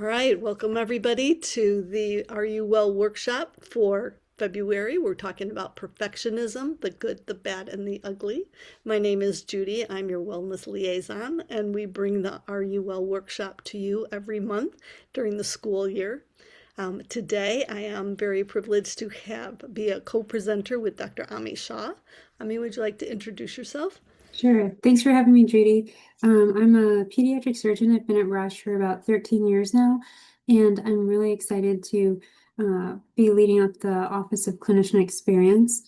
All right, welcome everybody to the Are You Well workshop for February. We're talking about perfectionism, the good, the bad, and the ugly. My name is Judy. I'm your wellness liaison, and we bring the Are You Well workshop to you every month during the school year. Today, I am very privileged to be a co-presenter with Dr. Ami Shah. Ami, would you like to introduce yourself? Sure. Thanks for having me, Judy. I'm a pediatric surgeon. I've been at Rush for about 13 years now, and I'm really excited to be leading up the Office of Clinician Experience,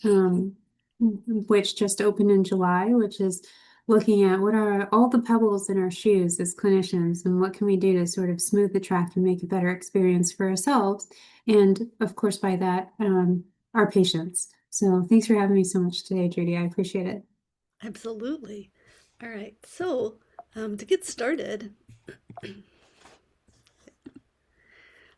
which just opened in July, which is looking at what are all the pebbles in our shoes as clinicians and what can we do to sort of smooth the track and make a better experience for ourselves, and of course, by that, our patients. So thanks for having me so much today, Judy. I appreciate it. Absolutely. All right, so to get started,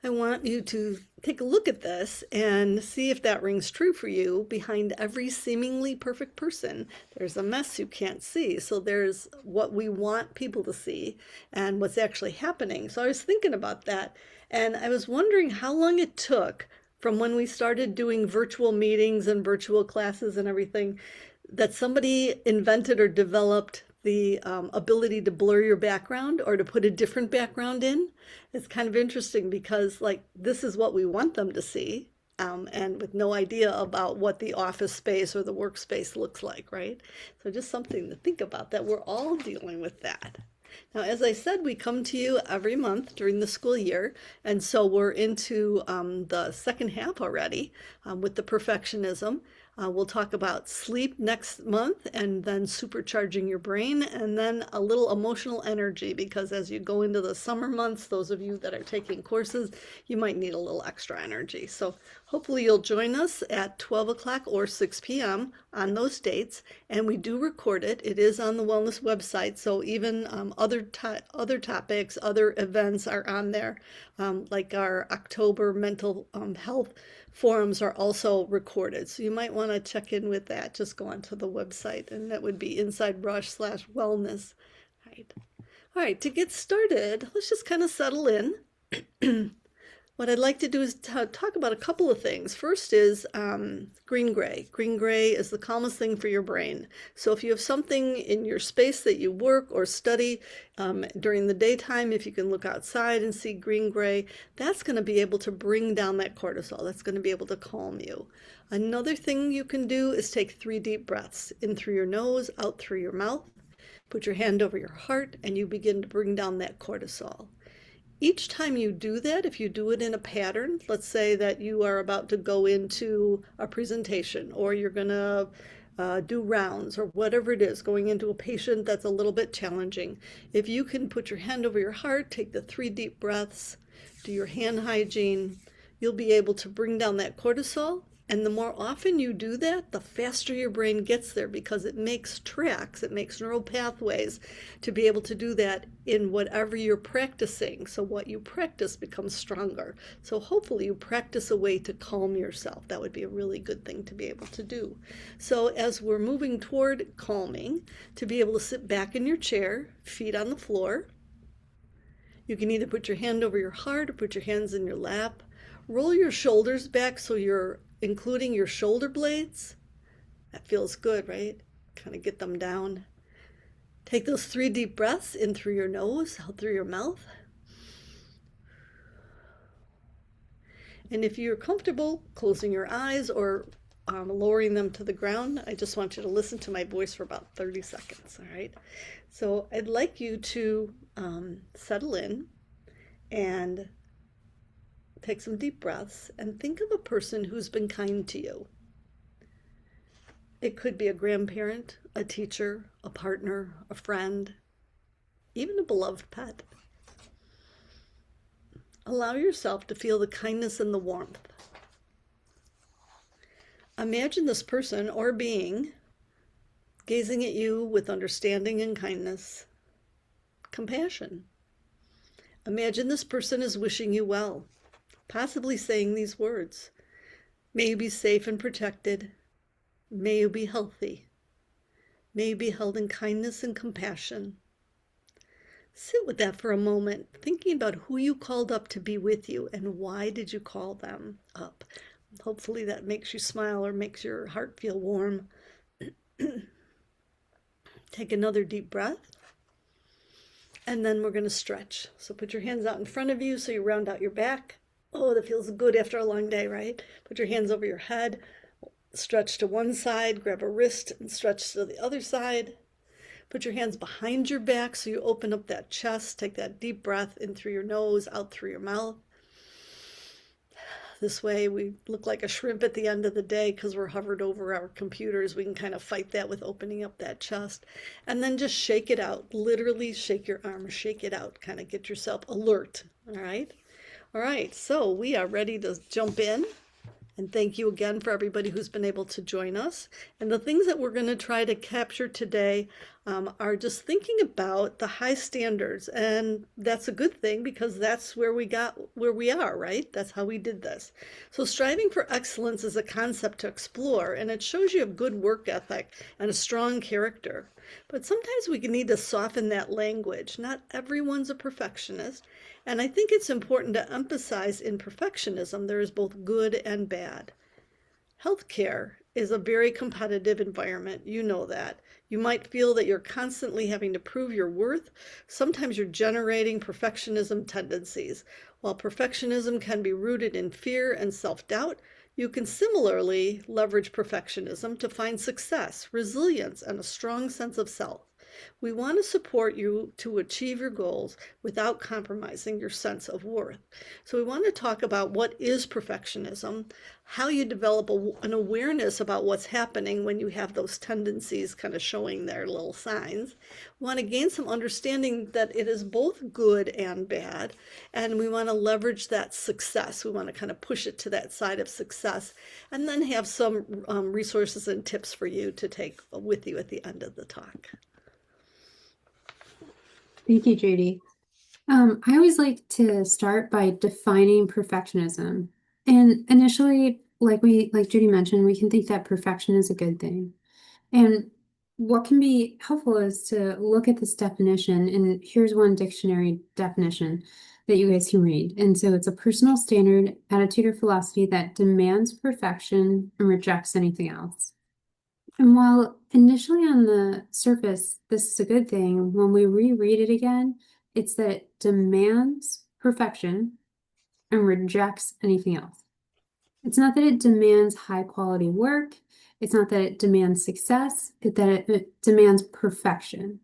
I want you to take a look at this and see if that rings true for you. Behind every seemingly perfect person, there's a mess you can't see. So there's what we want people to see and what's actually happening. So I was thinking about that, and I was wondering how long it took from when we started doing virtual meetings and virtual classes and everything that somebody invented or developed the ability to blur your background or to put a different background in. It's kind of interesting because, like, this is what we want them to see, and with no idea about what the office space or the workspace looks like, right? So, just something to think about that we're all dealing with that. Now, as I said, we come to you every month during the school year, and so we're into the second half already with the perfectionism. We'll talk about sleep next month and then supercharging your brain and then a little emotional energy because as you go into the summer months, those of you that are taking courses, you might need a little extra energy. So hopefully you'll join us at 12 o'clock or 6 p.m. on those dates. And we do record it. It is on the wellness website. So even other topics, other events are on there, like our October mental health forums are also recorded. So you might want to check in with that. Just go onto the website, and that would be Inside Rush slash wellness. Right. All right, to get started, let's just kind of settle in. What I'd like to do is talk about a couple of things. First is green gray. Green gray is the calmest thing for your brain. So if you have something in your space that you work or study during the daytime, if you can look outside and see green gray, that's going to be able to bring down that cortisol. That's going to be able to calm you. Another thing you can do is take 3 deep breaths in through your nose, out through your mouth. Put your hand over your heart and you begin to bring down that cortisol. Each time you do that, if you do it in a pattern, let's say that you are about to go into a presentation or you're going to do rounds or whatever it is, going into a patient that's a little bit challenging. If you can put your hand over your heart, take the 3 deep breaths, do your hand hygiene, you'll be able to bring down that cortisol. And the more often you do that, the faster your brain gets there because it makes tracks, it makes neural pathways to be able to do that in whatever you're practicing. So what you practice becomes stronger. So hopefully you practice a way to calm yourself. That would be a really good thing to be able to do. So as we're moving toward calming, to be able to sit back in your chair, feet on the floor, you can either put your hand over your heart or put your hands in your lap. Roll your shoulders back so you're including your shoulder blades. That feels good, right? Kind of get them down. Take those 3 deep breaths in through your nose, out through your mouth. And if you're comfortable closing your eyes or lowering them to the ground, I just want you to listen to my voice for about 30 seconds, all right? So I'd like you to settle in and take some deep breaths and think of a person who's been kind to you. It could be a grandparent, a teacher, a partner, a friend, even a beloved pet. Allow yourself to feel the kindness and the warmth. Imagine this person or being gazing at you with understanding and kindness, compassion. Imagine this person is wishing you well, possibly saying these words: may you be safe and protected. May you be healthy. May you be held in kindness and compassion. Sit with that for a moment, thinking about who you called up to be with you and why did you call them up. Hopefully that makes you smile or makes your heart feel warm. Take another deep breath, and then we're going to stretch. So put your hands out in front of you so you round out your back. Oh, that feels good after a long day, right? Put your hands over your head, stretch to one side, grab a wrist and stretch to the other side. Put your hands behind your back so you open up that chest. Take that deep breath in through your nose, out through your mouth. This way we look like a shrimp at the end of the day because we're hovered over our computers. We can kind of fight that with opening up that chest. And then just shake it out. Literally shake your arm, shake it out. Kind of get yourself alert. All right. All right. So we are ready to jump in. And thank you again for everybody who's been able to join us. And the things that we're going to try to capture today are just thinking about the high standards. And that's a good thing because that's where we are, right? That's how we did this. So striving for excellence is a concept to explore, and it shows you have good work ethic and a strong character. But sometimes we need to soften that language. Not everyone's a perfectionist. And I think it's important to emphasize in perfectionism there is both good and bad. Healthcare is a very competitive environment. You know that. You might feel that you're constantly having to prove your worth. Sometimes you're generating perfectionism tendencies. While perfectionism can be rooted in fear and self doubt, you can similarly leverage perfectionism to find success, resilience, and a strong sense of self. We want to support you to achieve your goals without compromising your sense of worth. So we want to talk about what is perfectionism, how you develop an awareness about what's happening when you have those tendencies kind of showing their little signs. We want to gain some understanding that it is both good and bad, and we want to leverage that success. We want to kind of push it to that side of success, and then have some resources and tips for you to take with you at the end of the talk. Thank you, Judy. I always like to start by defining perfectionism. And initially, like Judy mentioned, we can think that perfection is a good thing. And what can be helpful is to look at this definition, and here's one dictionary definition that you guys can read. And so it's a personal standard, attitude, or philosophy that demands perfection and rejects anything else. And while initially on the surface, this is a good thing, when we reread it again, it's that it demands perfection and rejects anything else. It's not that it demands high quality work. It's not that it demands success. It's that it demands perfection.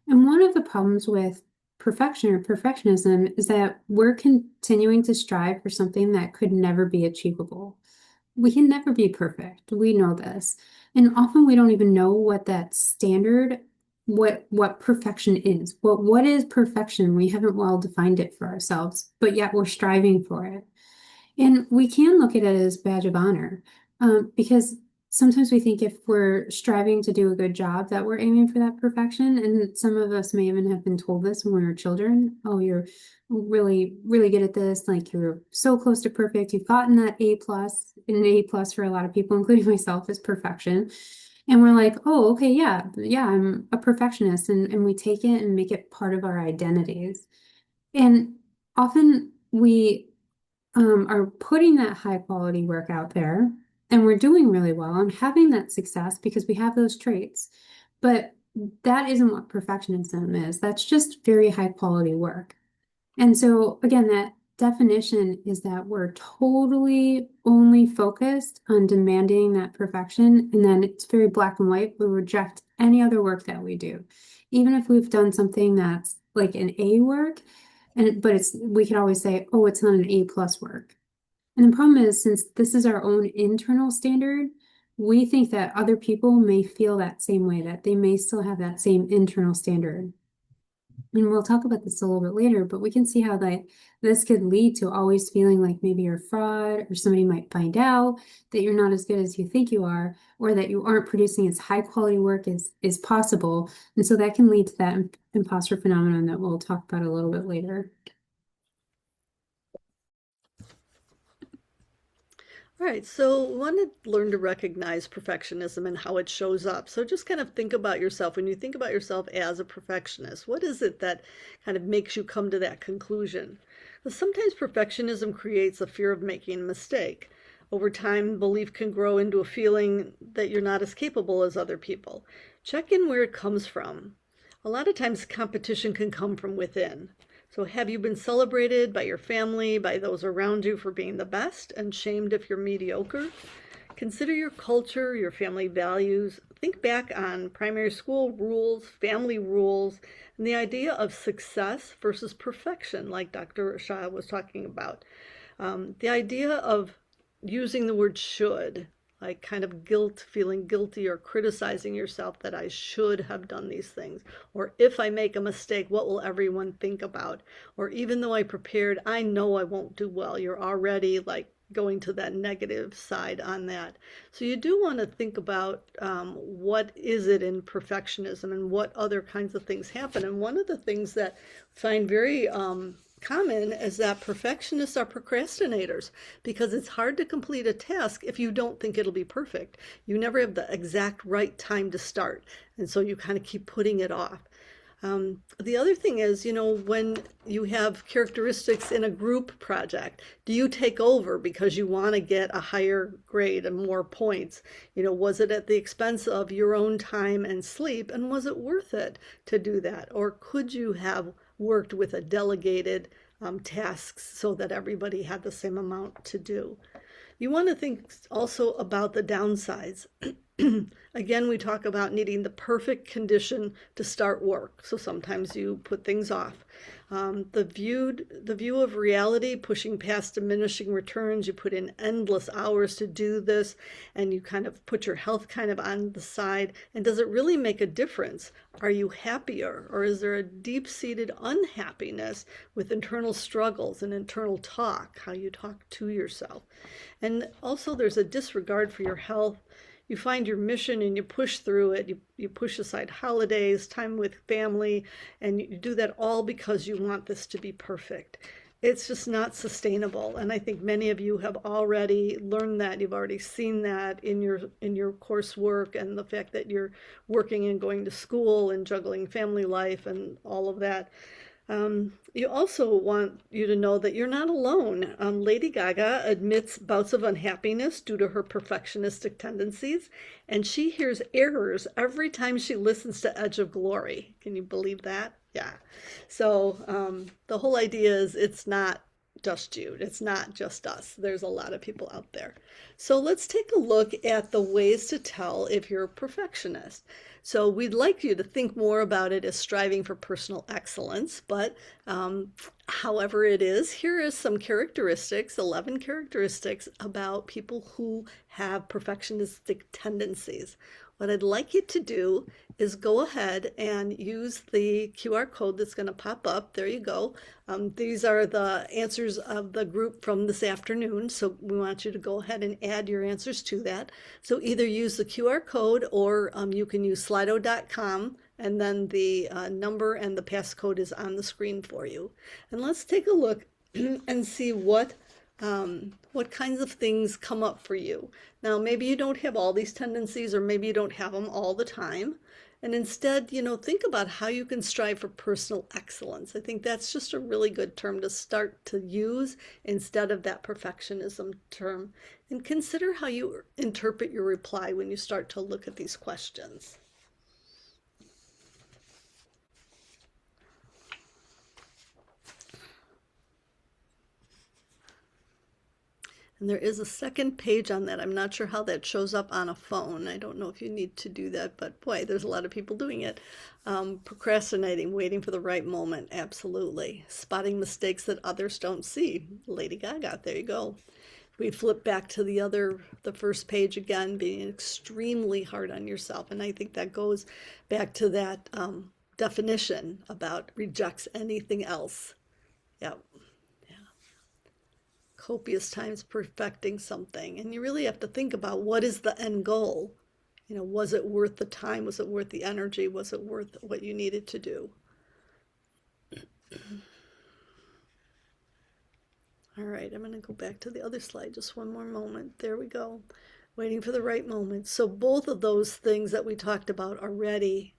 And one of the problems with perfection or perfectionism is that we're continuing to strive for something that could never be achievable. We can never be perfect. We know this. And often we don't even know what that standard, what perfection is. What is perfection? We haven't well defined it for ourselves, but yet we're striving for it. And we can look at it as badge of honor, because sometimes we think if we're striving to do a good job that we're aiming for that perfection. And some of us may even have been told this when we were children. Oh, you're really, really good at this. Like you're so close to perfect. You've gotten that A plus. And an A plus for a lot of people, including myself, is perfection. And we're like, oh, okay, yeah, I'm a perfectionist. And we take it and make it part of our identities. And often we are putting that high quality work out there and we're doing really well and having that success because we have those traits. But that isn't what perfectionism is. That's just very high quality work. And so, again, that definition is that we're totally only focused on demanding that perfection. And then it's very black and white. We reject any other work that we do. Even if we've done something that's like an A work, but we can always say, oh, it's not an A plus work. And the problem is, since this is our own internal standard, we think that other people may feel that same way, that they may still have that same internal standard. And we'll talk about this a little bit later, but we can see how this could lead to always feeling like maybe you're a fraud, or somebody might find out that you're not as good as you think you are, or that you aren't producing as high quality work as possible. And so that can lead to that imposter phenomenon that we'll talk about a little bit later. All right, so we want to learn to recognize perfectionism and how it shows up. So just kind of think about yourself. When you think about yourself as a perfectionist, what is it that kind of makes you come to that conclusion? Because sometimes perfectionism creates a fear of making a mistake. Over time, belief can grow into a feeling that you're not as capable as other people. Check in where it comes from. A lot of times, competition can come from within. So, have you been celebrated by your family, by those around you for being the best, and shamed if you're mediocre? Consider your culture, your family values. Think back on primary school rules, family rules, and the idea of success versus perfection, like Dr. Shah was talking about. The idea of using the word should, like kind of guilt, feeling guilty or criticizing yourself that I should have done these things. Or if I make a mistake, what will everyone think about? Or even though I prepared, I know I won't do well. You're already like going to that negative side on that. So you do want to think about what is it in perfectionism and what other kinds of things happen. And one of the things that I find very common is that perfectionists are procrastinators because it's hard to complete a task if you don't think it'll be perfect. You never have the exact right time to start. And so you kind of keep putting it off. The other thing is, when you have characteristics in a group project, do you take over because you want to get a higher grade and more points? Was it at the expense of your own time and sleep? And was it worth it to do that? Or could you have worked with a delegated tasks so that everybody had the same amount to do? You want to think also about the downsides. Again, we talk about needing the perfect condition to start work. So sometimes you put things off. The view of reality, pushing past diminishing returns. You put in endless hours to do this, and you kind of put your health kind of on the side. And does it really make a difference? Are you happier, or is there a deep-seated unhappiness with internal struggles and internal talk, how you talk to yourself? And also, there's a disregard for your health. You find your mission and you push through it. You push aside holidays, time with family, and you do that all because you want this to be perfect. It's just not sustainable. And I think many of you have already learned that. You've already seen that in your coursework and the fact that you're working and going to school and juggling family life and all of that. You also want you to know that you're not alone. Lady Gaga admits bouts of unhappiness due to her perfectionistic tendencies, and she hears errors every time she listens to Edge of Glory. Can you believe that? Yeah. So the whole idea is it's not just Jude. It's not just us. There's a lot of people out there. So let's take a look at the ways to tell if you're a perfectionist. So we'd like you to think more about it as striving for personal excellence, but however it is, here is some characteristics, 11 characteristics about people who have perfectionistic tendencies. What I'd like you to do is go ahead and use the QR code that's going to pop up. There you go. These are the answers of the group from this afternoon. So we want you to go ahead and add your answers to that. So either use the QR code or you can use slido.com, and then the number and the passcode is on the screen for you. And let's take a look and see what kinds of things come up for you. Now, maybe you don't have all these tendencies, or maybe you don't have them all the time. And instead, think about how you can strive for personal excellence. I think that's just a really good term to start to use instead of that perfectionism term. And consider how you interpret your reply when you start to look at these questions. And there is a second page on that. I'm not sure how that shows up on a phone. I don't know if you need to do that, but boy, there's a lot of people doing it. Procrastinating, waiting for the right moment. Absolutely. Spotting mistakes that others don't see. Lady Gaga, there you go. We flip back to the first page again, being extremely hard on yourself. And I think that goes back to that definition about rejects anything else. Yep. Copious times perfecting something. And you really have to think about what is the end goal? Was it worth the time? Was it worth the energy? Was it worth what you needed to do? All right, I'm going to go back to the other slide just one more moment. There we go. Waiting for the right moment. So both of those things that we talked about are ready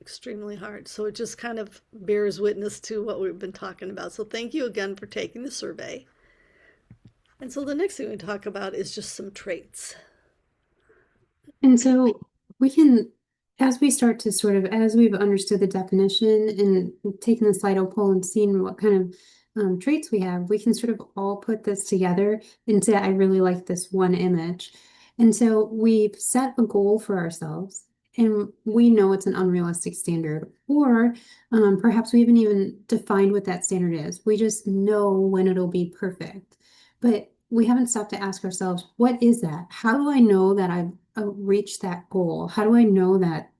extremely hard. So it just kind of bears witness to what we've been talking about. So thank you again for taking the survey. And so the next thing we talk about is just some traits. And so we can, as we start to sort of, as we've understood the definition and taken the Slido poll and seen what kind of traits we have, we can sort of all put this together and say, I really like this one image. And so we've set a goal for ourselves and we know it's an unrealistic standard, or perhaps we haven't even defined what that standard is. We just know when it'll be perfect. But we haven't stopped to ask ourselves, what is that? How do I know that I've reach that goal? How do I know that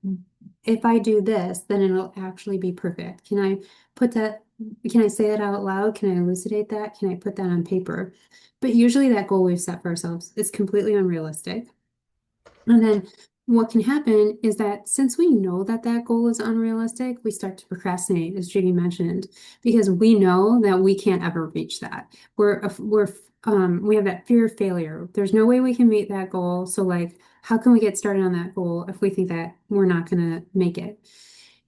if I do this, then it'll actually be perfect? Can I put that, can I say that out loud? Can I elucidate that? Can I put that on paper? But usually that goal we've set for ourselves is completely unrealistic. And then what can happen is that since we know that that goal is unrealistic, we start to procrastinate, as Judy mentioned, because we know that we can't ever reach that. We have that fear of failure. There's no way we can meet that goal. So like, how can we get started on that goal if we think that we're not going to make it?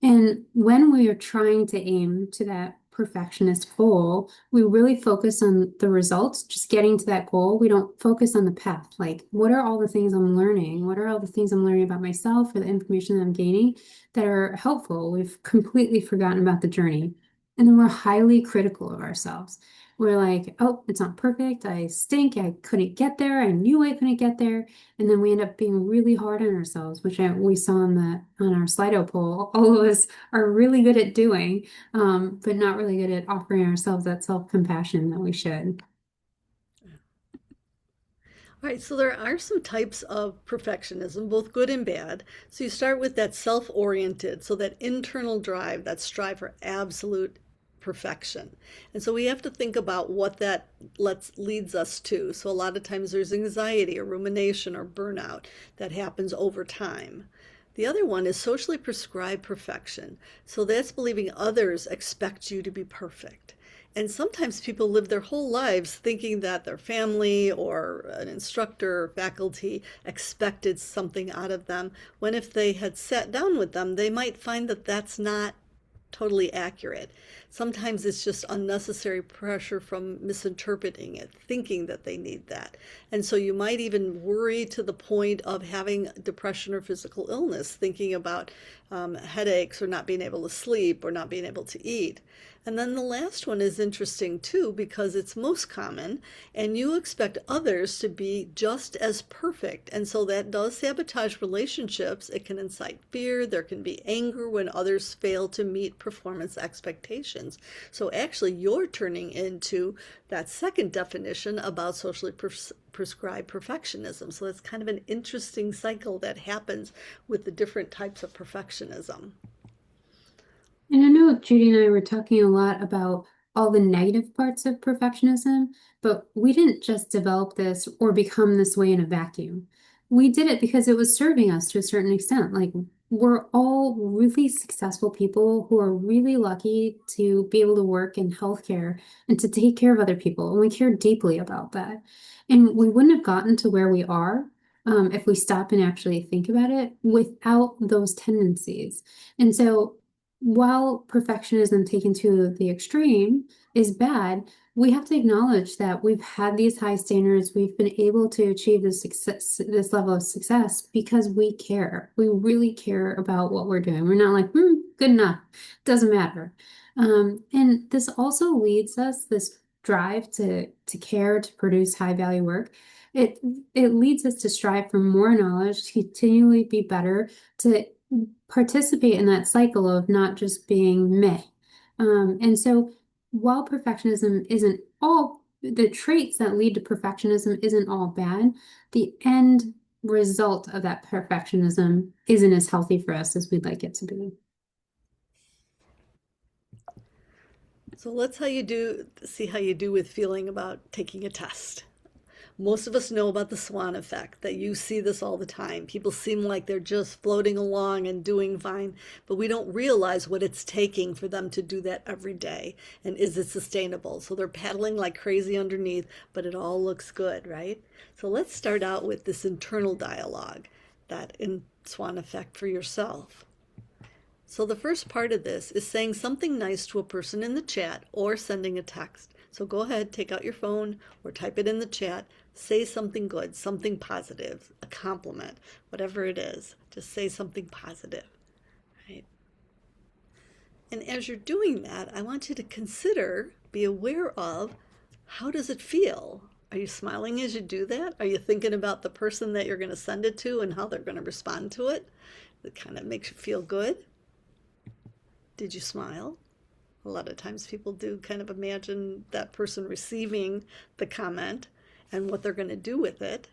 And when we are trying to aim to that perfectionist goal, we really focus on the results, just getting to that goal. We don't focus on the path. Like, what are all the things I'm learning? What are all the things I'm learning about myself or the information that I'm gaining that are helpful? We've completely forgotten about the journey. And then we're highly critical of ourselves. We're like, oh, it's not perfect. I stink. I couldn't get there. I knew I couldn't get there. And then we end up being really hard on ourselves, which we saw on our Slido poll. All of us are really good at doing, but not really good at offering ourselves that self-compassion that we should. All right, so there are some types of perfectionism, both good and bad. So you start with that self-oriented, so that internal drive, that strive for absolute perfection. And so we have to think about what that leads us to. So a lot of times there's anxiety or rumination or burnout that happens over time. The other one is socially prescribed perfection. So that's believing others expect you to be perfect. And sometimes people live their whole lives thinking that their family or an instructor or faculty expected something out of them, when if they had sat down with them, they might find that that's not totally accurate. Sometimes it's just unnecessary pressure from misinterpreting it, thinking that they need that. And so you might even worry to the point of having depression or physical illness, thinking about headaches or not being able to sleep or not being able to eat. And then the last one is interesting too because it's most common, and you expect others to be just as perfect. And so that does sabotage relationships. It can incite fear. There can be anger when others fail to meet performance expectations. So actually, you're turning into that second definition about socially prescribed perfectionism. So it's kind of an interesting cycle that happens with the different types of perfectionism. And I know Judy and I were talking a lot about all the negative parts of perfectionism, but we didn't just develop this or become this way in a vacuum. We did it because it was serving us to a certain extent. Like, we're all really successful people who are really lucky to be able to work in healthcare and to take care of other people. And we care deeply about that. And we wouldn't have gotten to where we are if we stop and actually think about it without those tendencies. And so while perfectionism taken to the extreme is bad, we have to acknowledge that we've had these high standards. We've been able to achieve this success, this level of success because we care. We really care about what we're doing. We're not like, good enough, doesn't matter. And this also leads us, this drive to care, to produce high value work. It it leads us to strive for more knowledge, to continually be better, to participate in that cycle of not just being meh. And so while perfectionism isn't all the traits that lead to perfectionism isn't all bad, the end result of that perfectionism isn't as healthy for us as we'd like it to be. So let's how you do see how you do with feeling about taking a test. Most of us know about the swan effect, that you see this all the time. People seem like they're just floating along and doing fine, but we don't realize what it's taking for them to do that every day. And is it sustainable? So they're paddling like crazy underneath, but it all looks good, right? So let's start out with this internal dialogue, that in swan effect for yourself. So the first part of this is saying something nice to a person in the chat or sending a text. So go ahead, take out your phone or type it in the chat. Say something good, something positive, a compliment, whatever it is. Just say something positive, right? And as you're doing that, I want you to consider, be aware of, how does it feel? Are you smiling as you do that? Are you thinking about the person that you're going to send it to and how they're going to respond to it? It kind of makes you feel good. Did you smile? A lot of times people do kind of imagine that person receiving the comment and what they're going to do with it.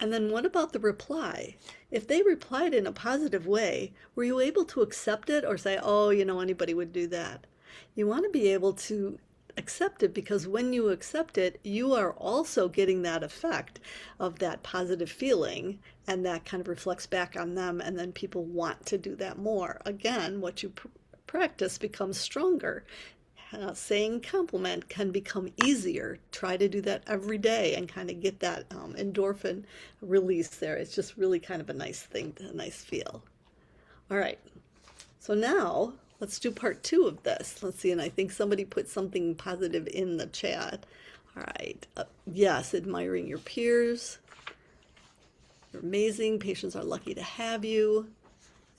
And then what about the reply? If they replied in a positive way, were you able to accept it or say, oh, anybody would do that? You want to be able to accept it, because when you accept it, you are also getting that effect of that positive feeling, and that kind of reflects back on them, and then people want to do that more. Again, what you practice becomes stronger. Saying compliment can become easier. Try to do that every day and kind of get that endorphin release there. It's just really kind of a nice thing, a nice feel. All right, so now let's do part two of this. Let's see, and I think somebody put something positive in the chat. All right, yes, admiring your peers. You're amazing. Patients are lucky to have you.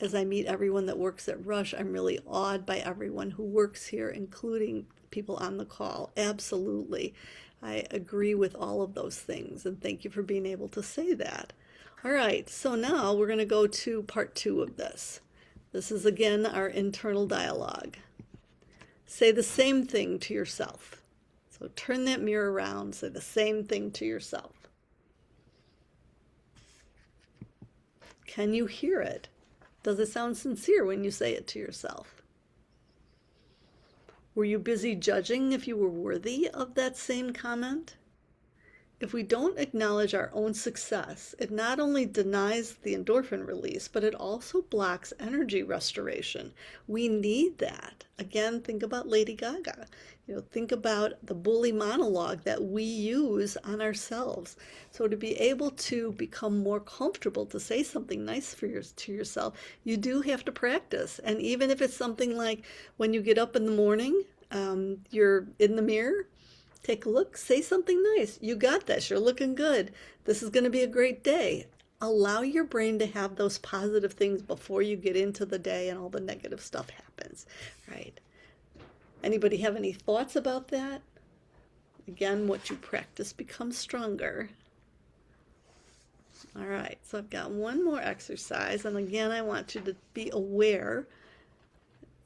As I meet everyone that works at Rush, I'm really awed by everyone who works here, including people on the call. Absolutely. I agree with all of those things, and thank you for being able to say that. All right, so now we're going to go to part two of this. This is again our internal dialogue. Say the same thing to yourself. So turn that mirror around, say the same thing to yourself. Can you hear it? Does it sound sincere when you say it to yourself? Were you busy judging if you were worthy of that same comment? If we don't acknowledge our own success, it not only denies the endorphin release, but it also blocks energy restoration. We need that. Again, think about Lady Gaga. Think about the bully monologue that we use on ourselves. So to be able to become more comfortable to say something nice to yourself, you do have to practice. And even if it's something like when you get up in the morning, you're in the mirror, take a look, say something nice. You got this. You're looking good. This is going to be a great day. Allow your brain to have those positive things before you get into the day and all the negative stuff happens, right? Anybody have any thoughts about that? Again, what you practice becomes stronger. All right, so I've got one more exercise, and again, I want you to be aware,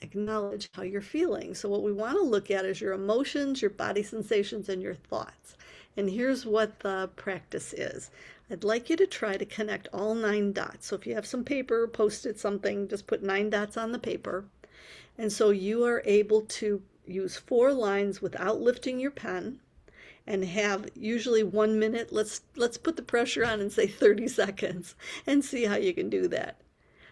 acknowledge how you're feeling. So what we want to look at is your emotions, your body sensations, and your thoughts. And here's what the practice is. I'd like you to try to connect all 9 dots. So if you have some paper, post-it something, just put 9 dots on the paper. And so you are able to use 4 lines without lifting your pen and have usually 1 minute. Let's put the pressure on and say 30 seconds and see how you can do that.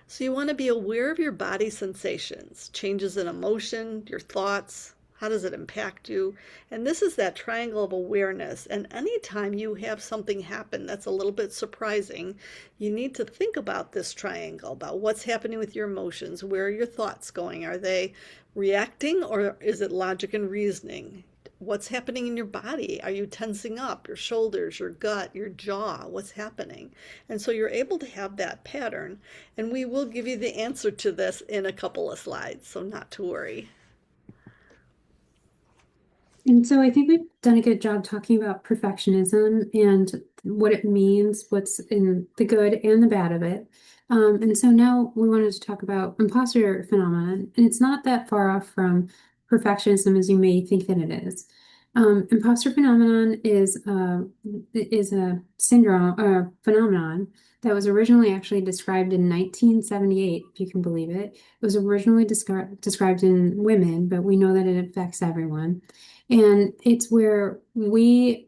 So you want to be aware of your body sensations, changes in emotion, your thoughts, how does it impact you? And this is that triangle of awareness. And anytime you have something happen that's a little bit surprising, you need to think about this triangle, about what's happening with your emotions. Where are your thoughts going? Are they reacting, or is it logic and reasoning? What's happening in your body? Are you tensing up your shoulders, your gut, your jaw? What's happening? And so you're able to have that pattern. And we will give you the answer to this in a couple of slides, so not to worry. And so I think we've done a good job talking about perfectionism and what it means, what's in the good and the bad of it. And so now we wanted to talk about imposter phenomenon, and it's not that far off from perfectionism as you may think that it is. Imposter phenomenon is a syndrome, a phenomenon that was originally actually described in 1978, if you can believe it. It was originally described in women, but we know that it affects everyone. And it's where we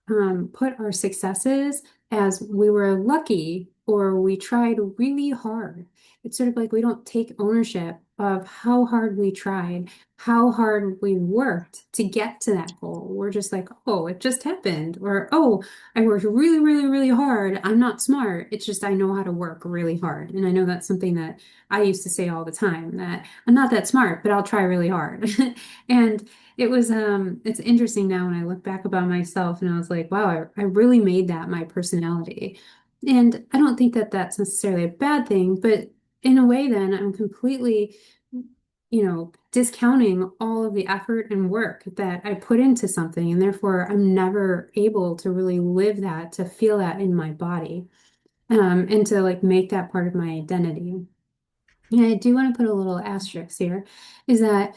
put our successes as we were lucky or we tried really hard. It's sort of like we don't take ownership of how hard we tried, how hard we worked to get to that goal. We're just like, oh, it just happened. Or, oh, I worked really, really, really hard. I'm not smart. It's just I know how to work really hard. And I know that's something that I used to say all the time, that I'm not that smart, but I'll try really hard. And it's interesting now when I look back about myself and I was like, wow, I really made that my personality. And I don't think that that's necessarily a bad thing, but in a way, then I'm completely, discounting all of the effort and work that I put into something. And therefore, I'm never able to really live that, to feel that in my body, and to like make that part of my identity. And I do want to put a little asterisk here, is that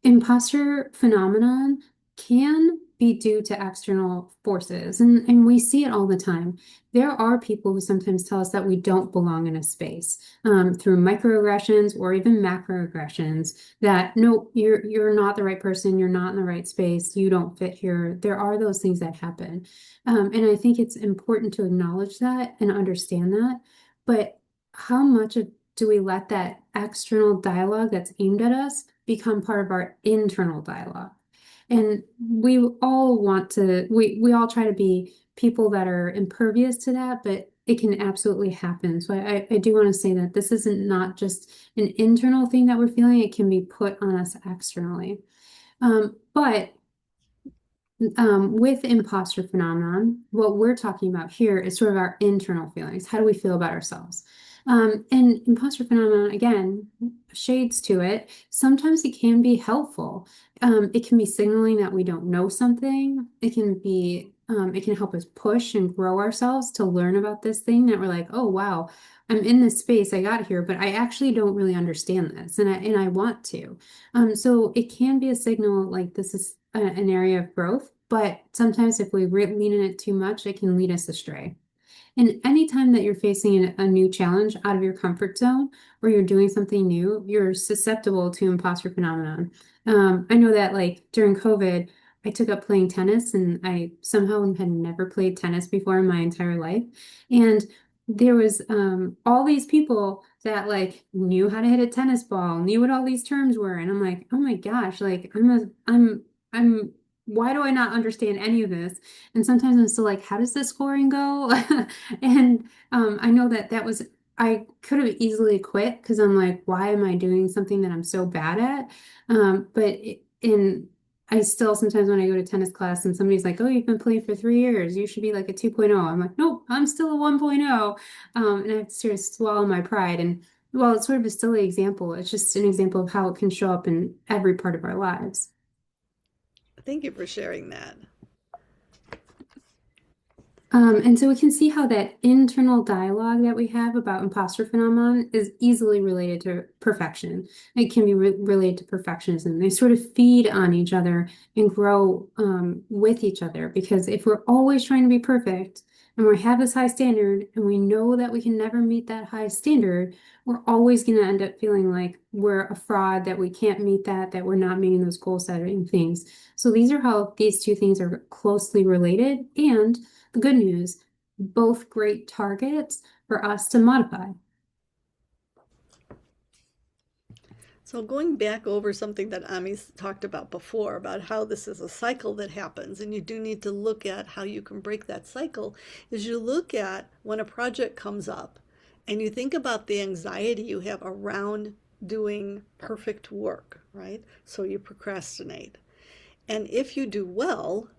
imposter phenomenon can be due to external forces, and we see it all the time. There are people who sometimes tell us that we don't belong in a space, through microaggressions or even macroaggressions, that no, you're not the right person, you're not in the right space, you don't fit here. There are those things that happen. And I think it's important to acknowledge that and understand that. But how much of do we let that external dialogue that's aimed at us become part of our internal dialogue? And we all try to be people that are impervious to that, but it can absolutely happen. So I do want to say that this isn't not just an internal thing that we're feeling, it can be put on us externally. But with imposter phenomenon, what we're talking about here is sort of our internal feelings. How do we feel about ourselves? And imposter phenomenon, again, shades to it. Sometimes it can be helpful. It can be signaling that we don't know something. It can help us push and grow ourselves to learn about this thing that we're like, oh, wow, I'm in this space. I got here, but I actually don't really understand this, and I want to. So it can be a signal like this is an area of growth, but sometimes if we lean in it too much, it can lead us astray. And anytime that you're facing a new challenge out of your comfort zone or you're doing something new, you're susceptible to imposter phenomenon. I know that like during COVID, I took up playing tennis and I somehow had never played tennis before in my entire life. And there was all these people that like knew how to hit a tennis ball, knew what all these terms were. And I'm like, oh my gosh, like I'm, why do I not understand any of this? And sometimes I'm still like, how does the scoring go? And I know that I could have easily quit because I'm like, why am I doing something that I'm so bad at? I still sometimes when I go to tennis class and somebody's like, oh, you've been playing for 3 years, you should be like a 2.0. I'm like, nope, I'm still a 1.0. And I have to sort of swallow my pride. And well, it's sort of a silly example. It's just an example of how it can show up in every part of our lives. Thank you for sharing that. And so we can see how that internal dialogue that we have about imposter phenomenon is easily related to perfection. It can be related to perfectionism. They sort of feed on each other and grow with each other, because if we're always trying to be perfect and we have this high standard and we know that we can never meet that high standard, we're always going to end up feeling like we're a fraud, that we can't meet that we're not meeting those goal setting things. So these are how these two things are closely related. And the good news, both great targets for us to modify. So going back over something that Ami's talked about before, about how this is a cycle that happens, and you do need to look at how you can break that cycle, is you look at when a project comes up and you think about the anxiety you have around doing perfect work, right? So you procrastinate. And if you do well,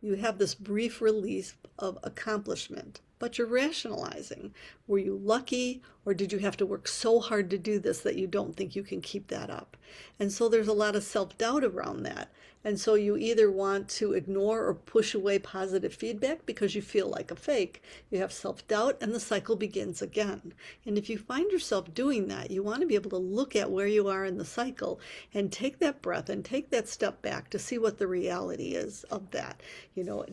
you have this brief release of accomplishment, but you're rationalizing. Were you lucky, or did you have to work so hard to do this that you don't think you can keep that up? And so there's a lot of self doubt around that. And so you either want to ignore or push away positive feedback because you feel like a fake. You have self doubt, and the cycle begins again. And if you find yourself doing that, you want to be able to look at where you are in the cycle and take that breath and take that step back to see what the reality is of that.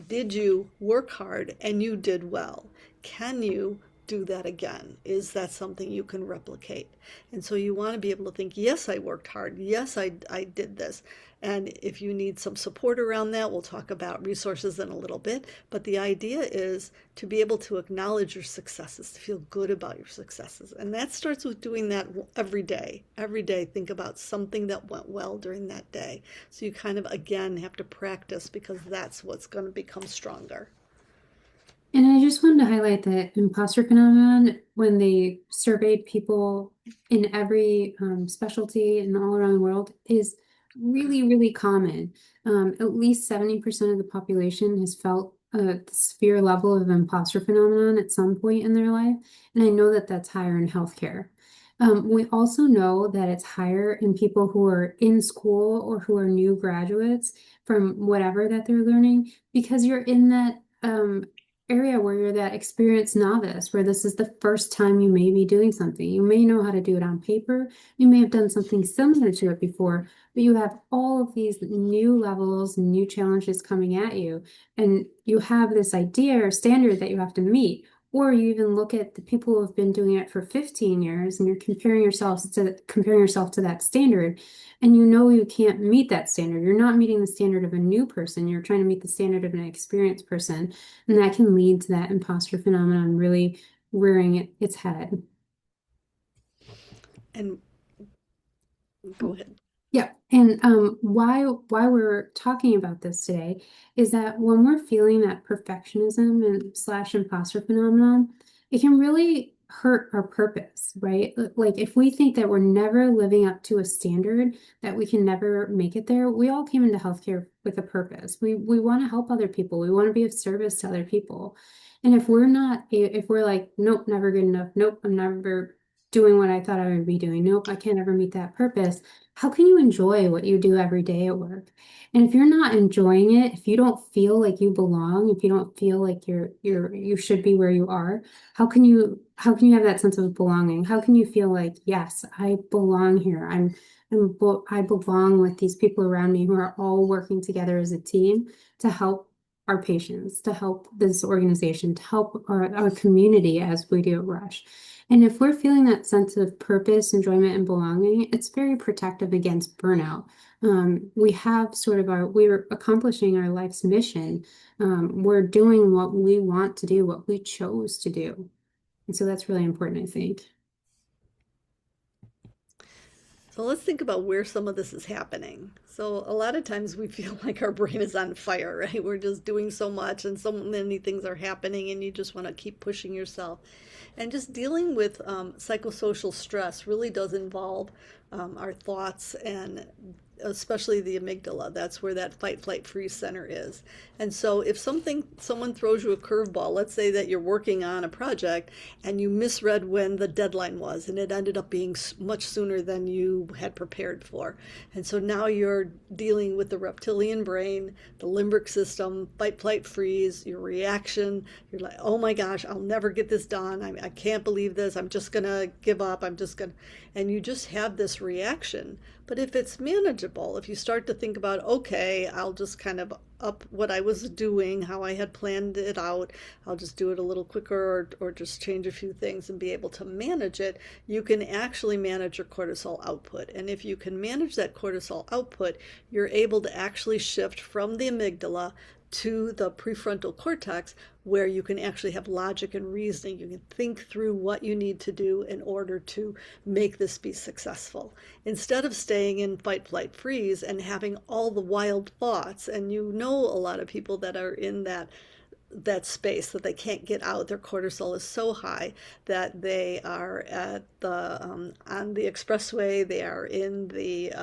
Did you work hard and you did well? Can you do that again? Is that something you can replicate? And so you want to be able to think, yes, I worked hard. Yes, I did this. And if you need some support around that, we'll talk about resources in a little bit. But the idea is to be able to acknowledge your successes, to feel good about your successes. And that starts with doing that every day. Every day, think about something that went well during that day. So you kind of, again, have to practice because that's what's going to become stronger. And I just wanted to highlight that imposter phenomenon when they surveyed people in every specialty and all around the world is really, really common. At least 70% of the population has felt a severe level of imposter phenomenon at some point in their life. And I know that that's higher in healthcare. We also know that it's higher in people who are in school or who are new graduates from whatever that they're learning because you're in that area where you're that experienced novice, where this is the first time you may be doing something. You may know how to do it on paper. You may have done something similar to it before, but you have all of these new levels, new challenges coming at you. And you have this idea or standard that you have to meet. Or you even look at the people who have been doing it for 15 years and you're comparing yourself to that standard, and you know you can't meet that standard. You're not meeting the standard of a new person. You're trying to meet the standard of an experienced person. And that can lead to that imposter phenomenon really rearing its head. And go ahead. Yeah, and why we're talking about this today is that when we're feeling that perfectionism and slash imposter phenomenon, it can really hurt our purpose, right? Like if we think that we're never living up to a standard, that we can never make it there. We all came into healthcare with a purpose. We want to help other people. We want to be of service to other people. And if we're not, if we're like, nope, never good enough. Nope, I'm never doing what I thought I would be doing. Nope, I can't ever meet that purpose. How can you enjoy what you do every day at work? And if you're not enjoying it, if you don't feel like you belong, if you don't feel like you should be where you are, how can you have that sense of belonging? How can you feel like, yes, I belong here. I belong with these people around me who are all working together as a team to help our patients, to help this organization, to help our community as we do at Rush. And if we're feeling that sense of purpose, enjoyment, and belonging, it's very protective against burnout. We have sort of we're accomplishing our life's mission. We're doing what we want to do, what we chose to do. And so that's really important, I think. So let's think about where some of this is happening. So a lot of times we feel like our brain is on fire, right? We're just doing so much and so many things are happening and you just want to keep pushing yourself. And just dealing with psychosocial stress really does involve our thoughts and especially the amygdala. That's where that fight, flight, freeze center is. And so if someone throws you a curveball, let's say that you're working on a project and you misread when the deadline was and it ended up being much sooner than you had prepared for. And so now you're dealing with the reptilian brain, the limbic system, fight, flight, freeze, your reaction. You're like, oh my gosh, I'll never get this done. I can't believe this. I'm just going to give up. And you just have this reaction. But if it's manageable, if you start to think about, okay, I'll just kind of up what I was doing, how I had planned it out, I'll just do it a little quicker or just change a few things and be able to manage it, you can actually manage your cortisol output. And if you can manage that cortisol output, you're able to actually shift from the amygdala to the prefrontal cortex where you can actually have logic and reasoning. You can think through what you need to do in order to make this be successful. Instead of staying in fight, flight, freeze and having all the wild thoughts, and you know a lot of people that are in that space that they can't get out. Their cortisol is so high that they are at the on the expressway. They are in the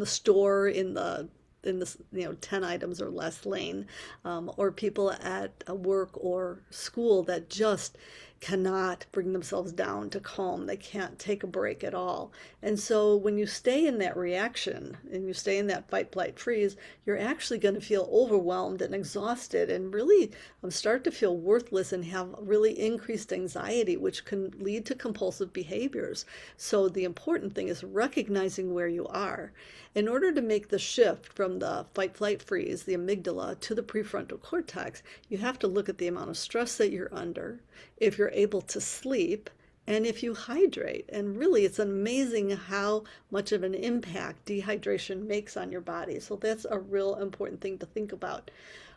store in the 10 items or less lane, or people at work or school that just cannot bring themselves down to calm. They can't take a break at all. And so when you stay in that reaction and you stay in that fight, flight, freeze, you're actually going to feel overwhelmed and exhausted and really start to feel worthless and have really increased anxiety, which can lead to compulsive behaviors. So the important thing is recognizing where you are. In order to make the shift from the fight, flight, freeze, the amygdala, to the prefrontal cortex, you have to look at the amount of stress that you're under, if you're able to sleep, and if you hydrate. And really, it's amazing how much of an impact dehydration makes on your body. So that's a real important thing to think about.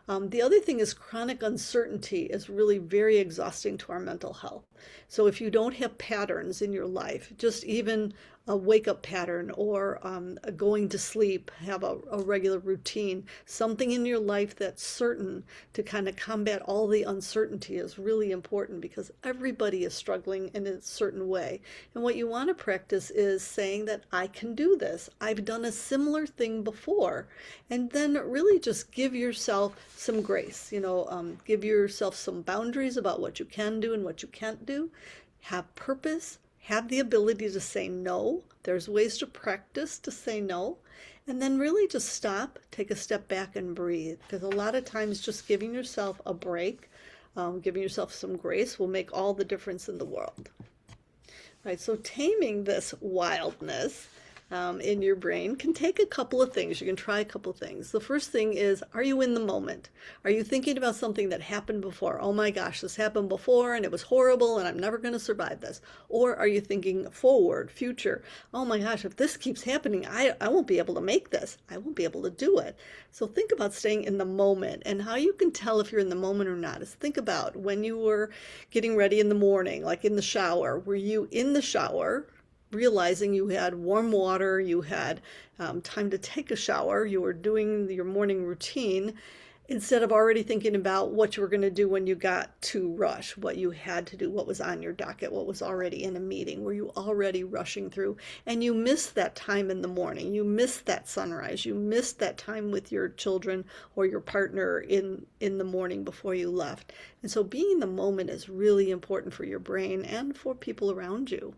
The other thing is chronic uncertainty is really very exhausting to our mental health. So if you don't have patterns in your life, just even a wake up pattern or a going to sleep, have a regular routine, something in your life that's certain to kind of combat all the uncertainty is really important because everybody is struggling in a certain way. And what you want to practice is saying that I can do this. I've done a similar thing before. And then really just give yourself some grace, give yourself some boundaries about what you can do and what you can't do. Have purpose, have the ability to say no. There's ways to practice to say no. And then really just stop, take a step back and breathe. Because a lot of times just giving yourself a break, giving yourself some grace will make all the difference in the world. Right, so taming this wildness in your brain can take a couple of things. You can try a couple of things. The first thing is, are you in the moment? Are you thinking about something that happened before? Oh my gosh, this happened before and it was horrible and I'm never going to survive this. Or are you thinking forward, future? Oh my gosh, if this keeps happening, I won't be able to make this. I won't be able to do it. So think about staying in the moment, and how you can tell if you're in the moment or not is think about when you were getting ready in the morning, like in the shower. Were you in the shower realizing you had warm water, you had time to take a shower, you were doing your morning routine instead of already thinking about what you were going to do when you got to rush, what you had to do, what was on your docket, what was already in a meeting? Were you already rushing through? And you missed that time in the morning. You missed that sunrise. You missed that time with your children or your partner in the morning before you left. And so being in the moment is really important for your brain and for people around you.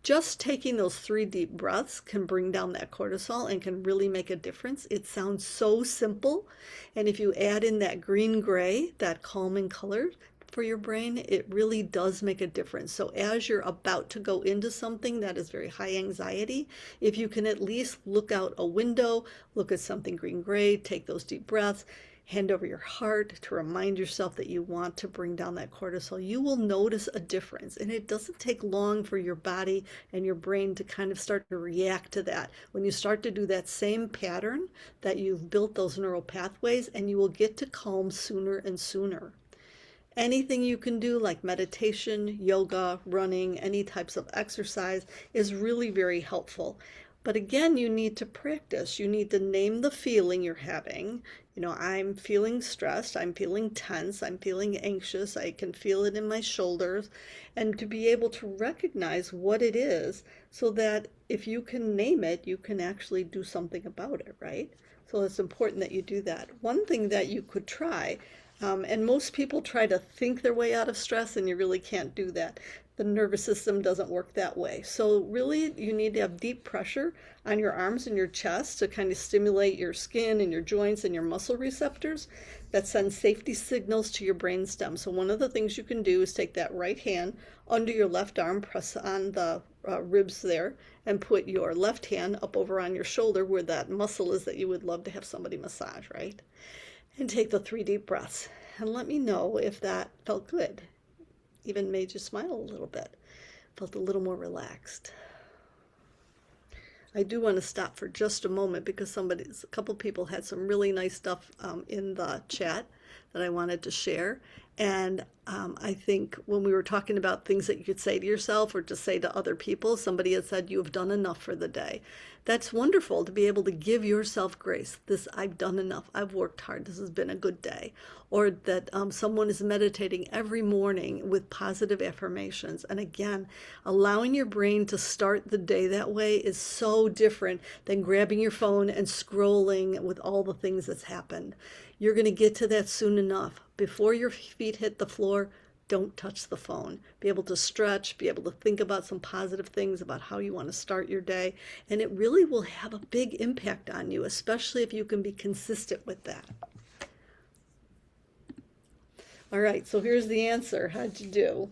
Just taking those 3 deep breaths can bring down that cortisol and can really make a difference. It sounds so simple. And if you add in that green gray, that calming color for your brain, it really does make a difference. So as you're about to go into something that is very high anxiety, if you can at least look out a window, look at something green gray, take those deep breaths, hand over your heart to remind yourself that you want to bring down that cortisol, you will notice a difference. And it doesn't take long for your body and your brain to kind of start to react to that. When you start to do that same pattern, that you've built those neural pathways, and you will get to calm sooner and sooner. Anything you can do, like meditation, yoga, running, any types of exercise, is really very helpful. But again, you need to practice. You need to name the feeling you're having. I'm feeling stressed, I'm feeling tense, I'm feeling anxious, I can feel it in my shoulders, and to be able to recognize what it is so that if you can name it, you can actually do something about it, right? So it's important that you do that. One thing that you could try, and most people try to think their way out of stress, and you really can't do that. The nervous system doesn't work that way. So really, you need to have deep pressure on your arms and your chest to kind of stimulate your skin and your joints and your muscle receptors that send safety signals to your brainstem. So one of the things you can do is take that right hand under your left arm, press on the ribs there, and put your left hand up over on your shoulder where that muscle is that you would love to have somebody massage, right? And take the 3 deep breaths. And let me know if that felt good. Even made you smile a little bit. Felt a little more relaxed. I do want to stop for just a moment because a couple people had some really nice stuff in the chat that I wanted to share. And I think when we were talking about things that you could say to yourself or to say to other people, somebody had said, you have done enough for the day. That's wonderful to be able to give yourself grace. I've done enough. I've worked hard. This has been a good day. Or that someone is meditating every morning with positive affirmations. And again, allowing your brain to start the day that way is so different than grabbing your phone and scrolling with all the things that's happened. You're going to get to that soon enough. Before your feet hit the floor, don't touch the phone. Be able to stretch, be able to think about some positive things about how you want to start your day. And it really will have a big impact on you, especially if you can be consistent with that. All right, so here's the answer. How'd you do?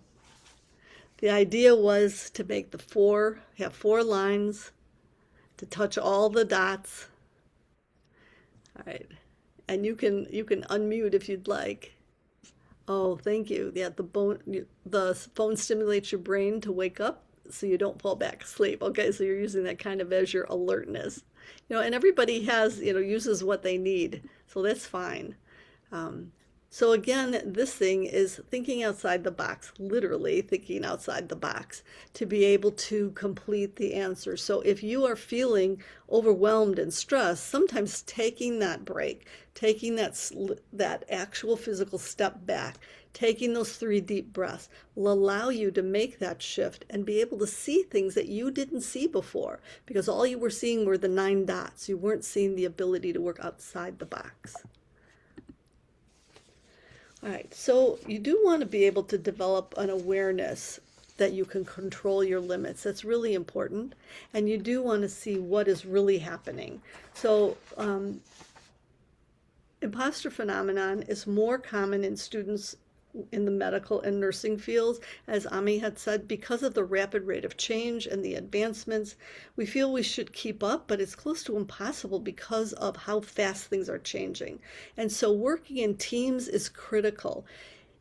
The idea was to make have 4 lines, to touch all the dots. All right, and you can unmute if you'd like. Oh, thank you. Yeah, the phone stimulates your brain to wake up so you don't fall back asleep. Okay, so you're using that kind of as your alertness. And everybody uses what they need. So that's fine. Um, so again, this thing is thinking outside the box, literally thinking outside the box to be able to complete the answer. So if you are feeling overwhelmed and stressed, sometimes taking that break, taking that actual physical step back, taking those 3 deep breaths will allow you to make that shift and be able to see things that you didn't see before because all you were seeing were the 9 dots. You weren't seeing the ability to work outside the box. All right, so you do want to be able to develop an awareness that you can control your limits. That's really important. And you do want to see what is really happening. So, imposter phenomenon is more common in students in the medical and nursing fields, as Ami had said, because of the rapid rate of change and the advancements. We feel we should keep up, but it's close to impossible because of how fast things are changing. And so working in teams is critical.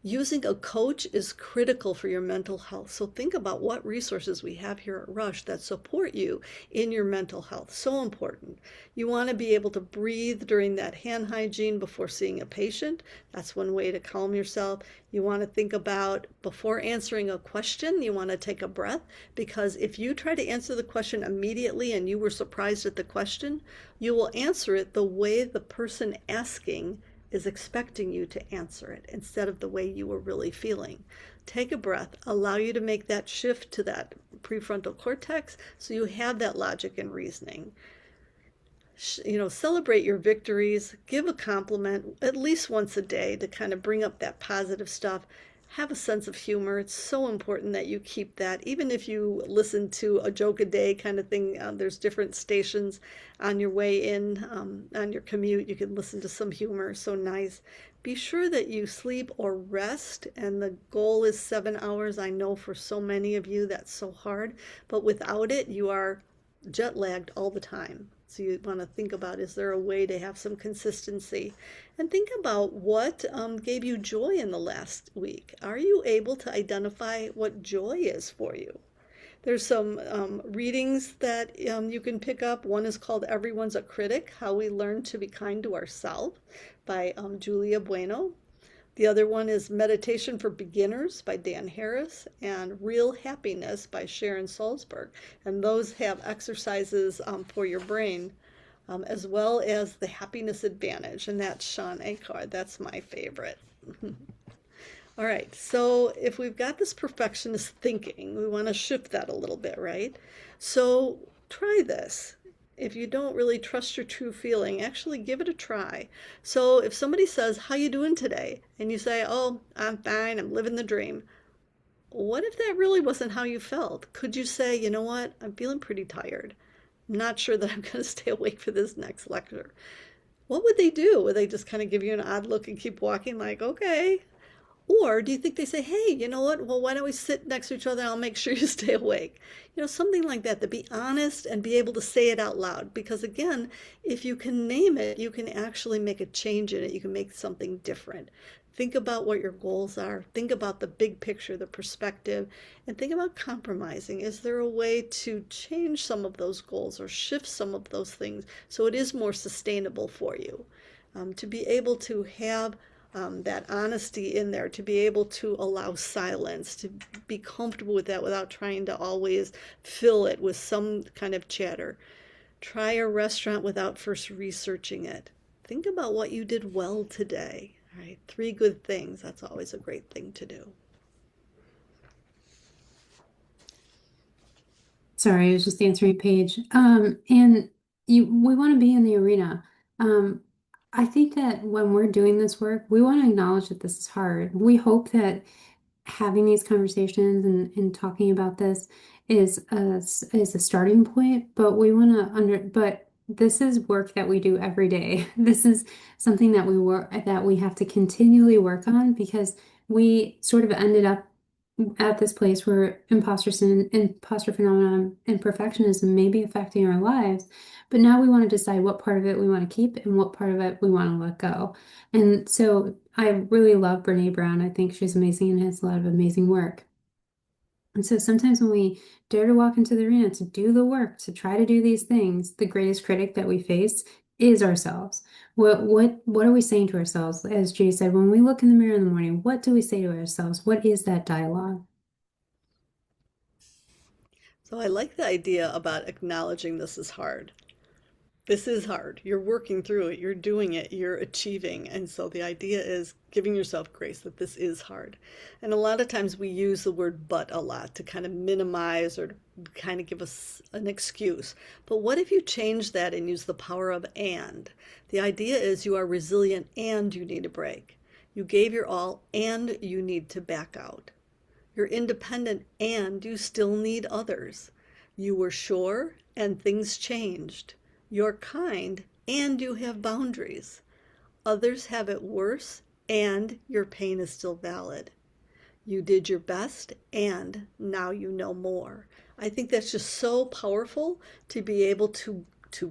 Using a coach is critical for your mental health. So think about what resources we have here at Rush that support you in your mental health. So important. You want to be able to breathe during that hand hygiene before seeing a patient. That's one way to calm yourself. You want to think about before answering a question, you want to take a breath because if you try to answer the question immediately and you were surprised at the question, you will answer it the way the person asking is expecting you to answer it instead of the way you were really feeling. Take a breath, allow you to make that shift to that prefrontal cortex so you have that logic and reasoning. Celebrate your victories, give a compliment at least once a day to kind of bring up that positive stuff. Have a sense of humor. It's so important that you keep that. Even if you listen to a joke a day kind of thing, there's different stations on your way in, on your commute. You can listen to some humor. So nice. Be sure that you sleep or rest. And the goal is 7 hours. I know for so many of you that's so hard, but without it, you are jet lagged all the time. So you want to think about, is there a way to have some consistency? And think about what gave you joy in the last week. Are you able to identify what joy is for you? There's some readings that you can pick up. One is called Everyone's a Critic, How We Learn to Be Kind to Ourselves by Julia Bueno. The other one is Meditation for Beginners by Dan Harris and Real Happiness by Sharon Salzberg. And those have exercises for your brain as well as the Happiness Advantage. And that's Sean Akar. That's my favorite. All right, so if we've got this perfectionist thinking, we want to shift that a little bit, right? So try this. If you don't really trust your true feeling, actually give it a try. So if somebody says, "How you doing today?" and you say, "Oh, I'm fine, I'm living the dream." What if that really wasn't how you felt? Could you say, "You know what? I'm feeling pretty tired. I'm not sure that I'm going to stay awake for this next lecture." What would they do? Would they just kind of give you an odd look and keep walking like, "Okay"? Or do you think they say, "Hey, you know what? Well, why don't we sit next to each other? I'll make sure you stay awake." Something like that, to be honest and be able to say it out loud. Because again, if you can name it, you can actually make a change in it. You can make something different. Think about what your goals are. Think about the big picture, the perspective, and think about compromising. Is there a way to change some of those goals or shift some of those things so it is more sustainable for you? To be able to have that honesty in there, to be able to allow silence, to be comfortable with that without trying to always fill it with some kind of chatter. Try a restaurant without first researching it. Think about what you did well today. All right, 3 good things. That's always a great thing to do. Sorry, I was just answering Paige. And we want to be in the arena. Um, I think that when we're doing this work, we want to acknowledge that this is hard. We hope that having these conversations and talking about this is a starting point, but we want to but this is work that we do every day. This is something that we have to continually work on because we sort of ended up at this place where imposter phenomenon and perfectionism may be affecting our lives, but now we want to decide what part of it we want to keep and what part of it we want to let go. And so I really love Brene Brown. I think she's amazing and has a lot of amazing work. And so sometimes when we dare to walk into the arena to do the work, to try to do these things, the greatest critic that we face is ourselves. What are we saying to ourselves? As Jay said, when we look in the mirror in the morning, what do we say to ourselves? What is that dialogue? So I like the idea about acknowledging this is hard. This is hard. You're working through it, you're doing it, you're achieving. And so the idea is giving yourself grace that this is hard. And a lot of times we use the word but a lot to kind of minimize or to kind of give us an excuse. But what if you change that and use the power of and? The idea is you are resilient and you need a break. You gave your all and you need to back out. You're independent and you still need others. You were sure and things changed. You're kind and you have boundaries. Others have it worse and your pain is still valid. You did your best and now you know more. I think that's just so powerful to be able to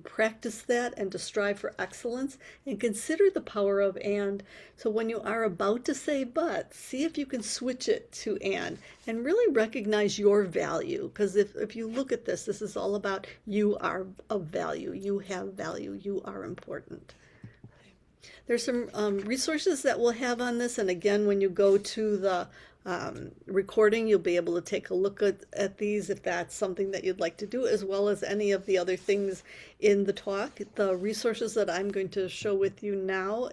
practice that and to strive for excellence and consider the power of and. So when you are about to say but, see if you can switch it to and really recognize your value. Because if you look at this, this is all about you are of value, you have value, you are important. There's some resources that we'll have on this, and again, when you go to the recording, you'll be able to take a look at these if that's something that you'd like to do, as well as any of the other things in the talk. The resources that I'm going to share with you now,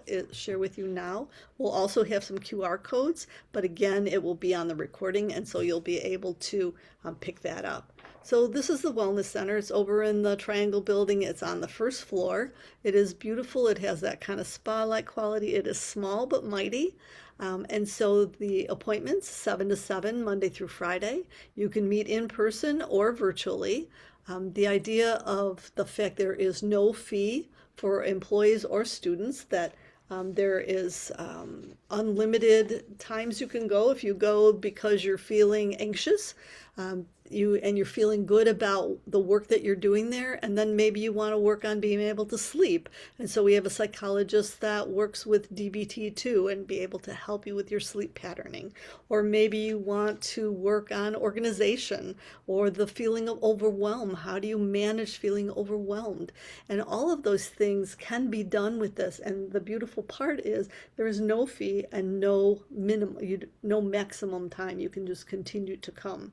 will also have some QR codes, but again, it will be on the recording, and so you'll be able to pick that up. So this is the Wellness Center. It's over in the Triangle Building. It's on the first floor. It is beautiful. It has that kind of spa-like quality. It is small but mighty. And so the appointments, 7 to 7, Monday through Friday. You can meet in person or virtually. The idea of the fact there is no fee for employees or students, that there is unlimited times you can go. If you go because you're feeling anxious, you're feeling good about the work that you're doing there, and then maybe you want to work on being able to sleep. And so we have a psychologist that works with DBT too and be able to help you with your sleep patterning. Or maybe you want to work on organization or the feeling of overwhelm. How do you manage feeling overwhelmed? And all of those things can be done with this. And the beautiful part is there is no fee and no maximum time. You can just continue to come.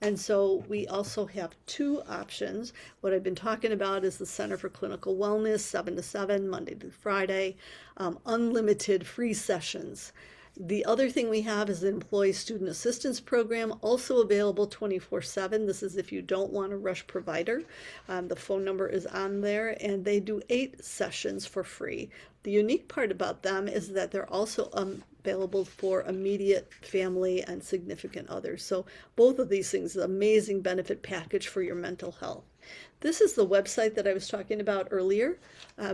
And so we also have two options. What I've been talking about is the Center for Clinical Wellness, 7 to 7, Monday through Friday, unlimited free sessions. The other thing we have is the Employee Student Assistance Program, also available 24/7. This is if you don't want a rush provider. The phone number is on there, and they do 8 sessions for free. The unique part about them is that they're also available for immediate family and significant others. So both of these things, an amazing benefit package for your mental health. This is the website that I was talking about earlier,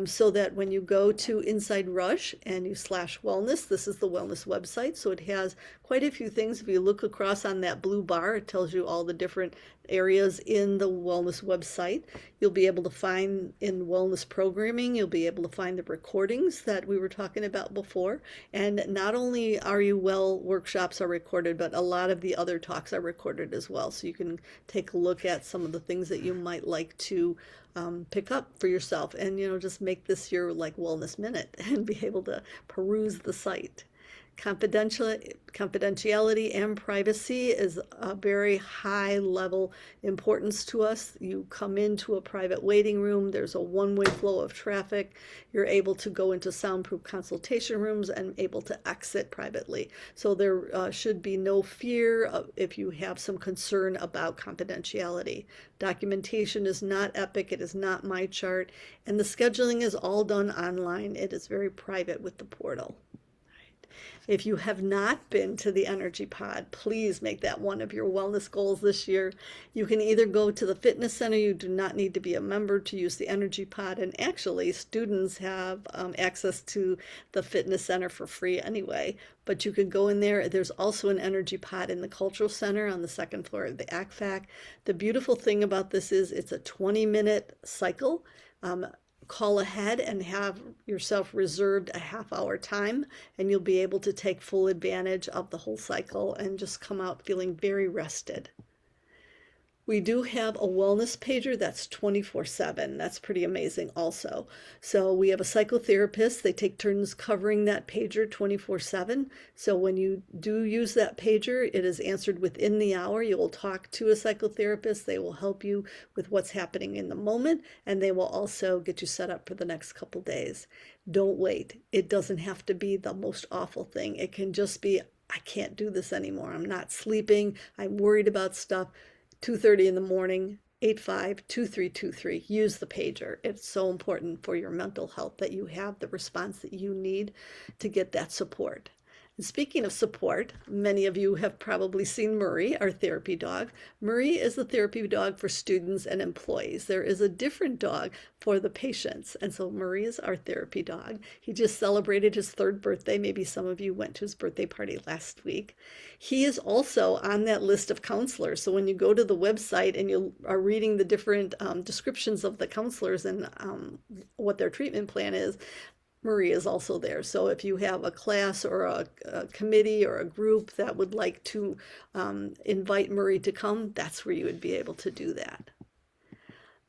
so that when you go to Inside Rush and you /wellness, this is the wellness website. So it has quite a few things. If you look across on that blue bar, it tells you all the different areas in the wellness website. You'll be able to find in wellness programming, you'll be able to find the recordings that we were talking about before. And not only Are You Well workshops are recorded, but a lot of the other talks are recorded as well. So you can take a look at some of the things that you might like to pick up for yourself, and just make this your like wellness minute and be able to peruse the site. Confidentiality and privacy is a very high level importance to us. You come into a private waiting room, there's a one-way flow of traffic. You're able to go into soundproof consultation rooms and able to exit privately. So there should be no fear if you have some concern about confidentiality. Documentation is not Epic, it is not MyChart, and the scheduling is all done online. It is very private with the portal. If you have not been to the Energy Pod, please make that one of your wellness goals this year. You can either go to the fitness center, you do not need to be a member to use the Energy Pod, and actually, students have access to the fitness center for free anyway. But you could go in there. There's also an Energy Pod in the Cultural Center on the second floor of the ACFAC. The beautiful thing about this is it's a 20-minute cycle. Um, Call ahead and have yourself reserved a half-hour time, and you'll be able to take full advantage of the whole cycle and just come out feeling very rested. We do have a wellness pager that's 24/7. That's pretty amazing also. So we have a psychotherapist. They take turns covering that pager 24/7. So when you do use that pager, it is answered within the hour. You will talk to a psychotherapist. They will help you with what's happening in the moment, and they will also get you set up for the next couple days. Don't wait. It doesn't have to be the most awful thing. It can just be, I can't do this anymore. I'm not sleeping. I'm worried about stuff. 2:30 in the morning, 85-2323. Use the pager. It's so important for your mental health that you have the response that you need to get that support. And speaking of support, many of you have probably seen Murray, our therapy dog. Murray is the therapy dog for students and employees. There is a different dog for the patients. And so Murray is our therapy dog. He just celebrated his 3rd birthday. Maybe some of you went to his birthday party last week. He is also on that list of counselors. So when you go to the website and you are reading the different descriptions of the counselors and what their treatment plan is, Marie is also there. So if you have a class or a committee or a group that would like to invite Marie to come, that's where you would be able to do that.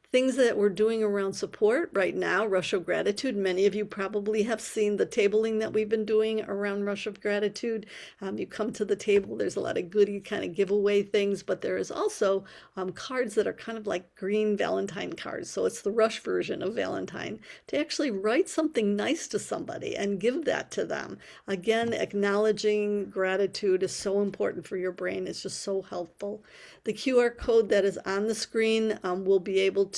Things that we're doing around support right now, Rush of Gratitude. Many of you probably have seen the tabling that we've been doing around Rush of Gratitude. You come to the table, there's a lot of goody kind of giveaway things, but there is also cards that are kind of like green Valentine cards. So it's the Rush version of Valentine, to actually write something nice to somebody and give that to them. Again, acknowledging gratitude is so important for your brain. It's just so helpful. The QR code that is on the screen will be able to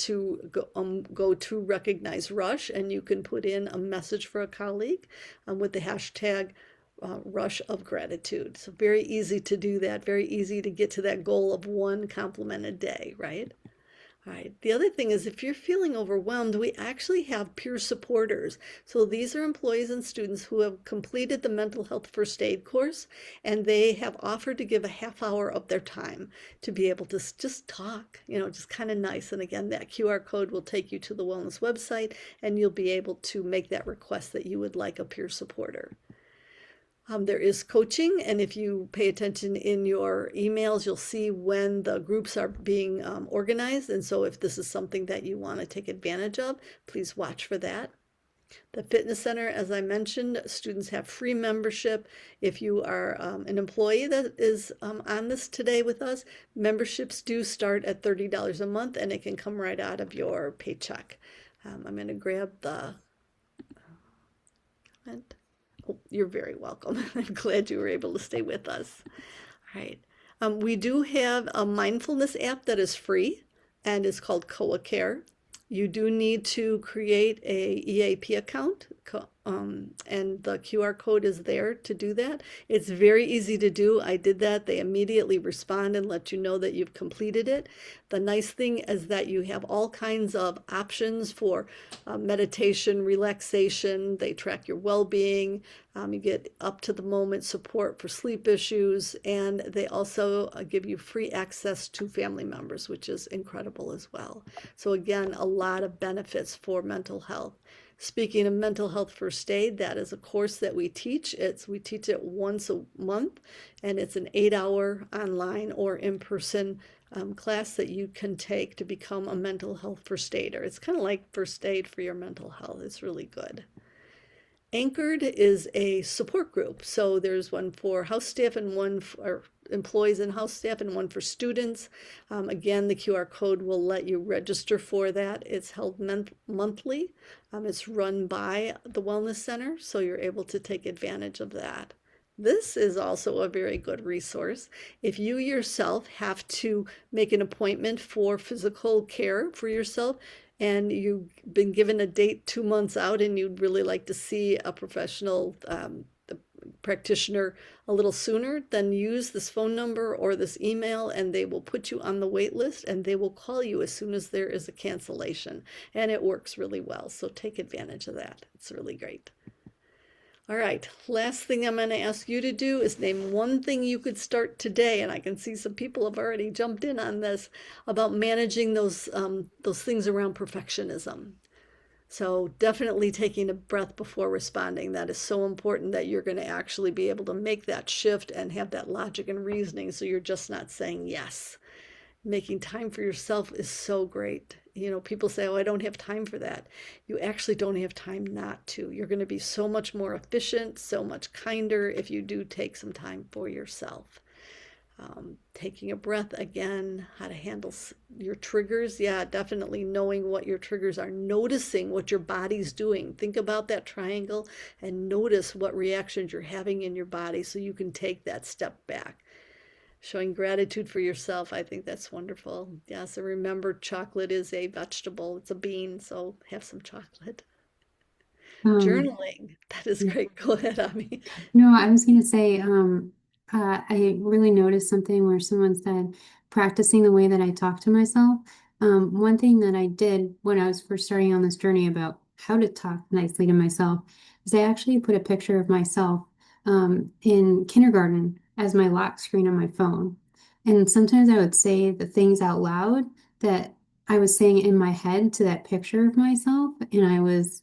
go to Recognize Rush, and you can put in a message for a colleague with the hashtag Rush of Gratitude. So very easy to do that, very easy to get to that goal of 1 compliment a day, right? All right. The other thing is, if you're feeling overwhelmed, we actually have peer supporters. So these are employees and students who have completed the mental health first aid course, and they have offered to give a half-hour of their time to be able to just talk, just kind of nice. And again, that QR code will take you to the wellness website, and you'll be able to make that request that you would like a peer supporter. There is coaching, and if you pay attention in your emails, you'll see when the groups are being organized. And so if this is something that you want to take advantage of, please watch for that. The fitness center, as I mentioned, students have free membership. If you are an employee that is on this today with us, memberships do start at $30 a month, and it can come right out of your paycheck. I'm going to grab the comment. Oh, you're very welcome. I'm glad you were able to stay with us. All right. We do have a mindfulness app that is free and is called Koa Care. You do need to create a EAP account, and the QR code is there to do that. It's very easy to do. I did that. They immediately respond and let you know that you've completed it. The nice thing is that you have all kinds of options for meditation, relaxation. They track your well-being. You get up to the moment support for sleep issues, and they also give you free access to family members, which is incredible as well. So again, a lot of benefits for mental health. Speaking of mental health first aid, that is a course that we teach. We teach it once a month, and it's an 8-hour online or in-person class that you can take to become a mental health first aider. It's kind of like first aid for your mental health. It's really good. Anchored is a support group. So there's one for house staff and one for employees and house staff and one for students. Again, the QR code will let you register for that. It's held monthly. It's run by the Wellness Center, so you're able to take advantage of that. This is also a very good resource. If you yourself have to make an appointment for physical care for yourself, and you've been given a date 2 months out and you'd really like to see a professional practitioner a little sooner, then use this phone number or this email and they will put you on the wait list and they will call you as soon as there is a cancellation. And it works really well. So take advantage of that. It's really great. All right, last thing I'm going to ask you to do is name one thing you could start today, and I can see some people have already jumped in on this about managing those things around perfectionism. So definitely taking a breath before responding. That is so important that you're going to actually be able to make that shift and have that logic and reasoning so you're just not saying yes. Making time for yourself is so great. You know, people say, oh, I don't have time for that. You actually don't have time not to. You're going to be so much more efficient, so much kinder if you do take some time for yourself. Taking a breath again, how to handle your triggers. Yeah, definitely knowing what your triggers are, noticing what your body's doing. Think about that triangle and notice what reactions you're having in your body so you can take that step back. Showing gratitude for yourself, I think that's wonderful. Yes, and remember, chocolate is a vegetable, it's a bean, so have some chocolate. Um, Journaling, that is great. Go ahead, Ami. No, I was going to say, I really noticed something where someone said practicing the way that I talk to myself. One thing that I did when I was first starting on this journey about how to talk nicely to myself is I actually put a picture of myself in kindergarten as my lock screen on my phone. And sometimes I would say the things out loud that I was saying in my head to that picture of myself, and I was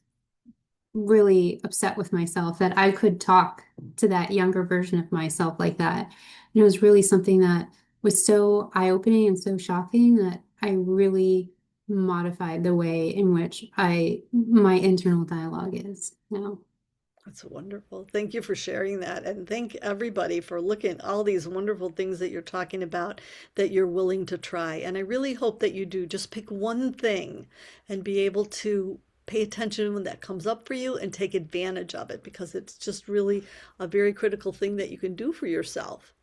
really upset with myself that I could talk to that younger version of myself like that. And it was really something that was so eye-opening and so shocking that I really modified the way in which my internal dialogue is now. That's wonderful. Thank you for sharing that. And thank everybody for looking at all these wonderful things that you're talking about that you're willing to try. And I really hope that you do just pick one thing and be able to pay attention when that comes up for you and take advantage of it because it's just really a very critical thing that you can do for yourself.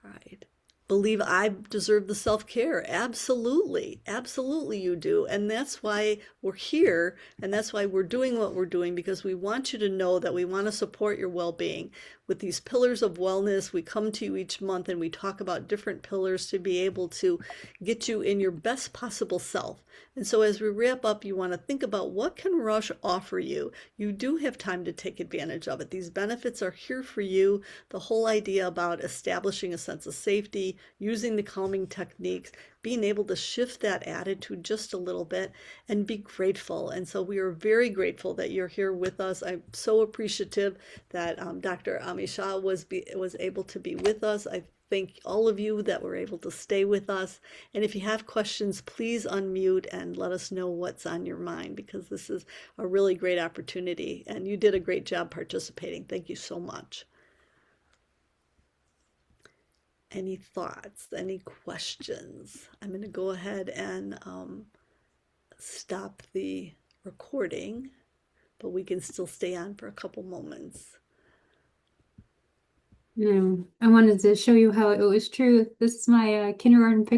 Right. Believe I deserve the self-care. Absolutely. Absolutely you do. And that's why we're here and that's why we're doing what we're doing because we want you to know that we want to support your well-being. With these pillars of wellness, we come to you each month and we talk about different pillars to be able to get you in your best possible self. And so as we wrap up, you want to think about what can Rush offer you? You do have time to take advantage of it. These benefits are here for you. The whole idea about establishing a sense of safety, using the calming techniques, being able to shift that attitude just a little bit and be grateful. And so we are very grateful that you're here with us. I'm so appreciative that Dr. Amisha was able to be with us. I thank all of you that were able to stay with us. And if you have questions, please unmute and let us know what's on your mind because this is a really great opportunity. And you did a great job participating. Thank you so much. Any thoughts, any questions? I'm going to go ahead and stop the recording, but we can still stay on for a couple moments. I wanted to show you how it was true. This is my kindergarten picture.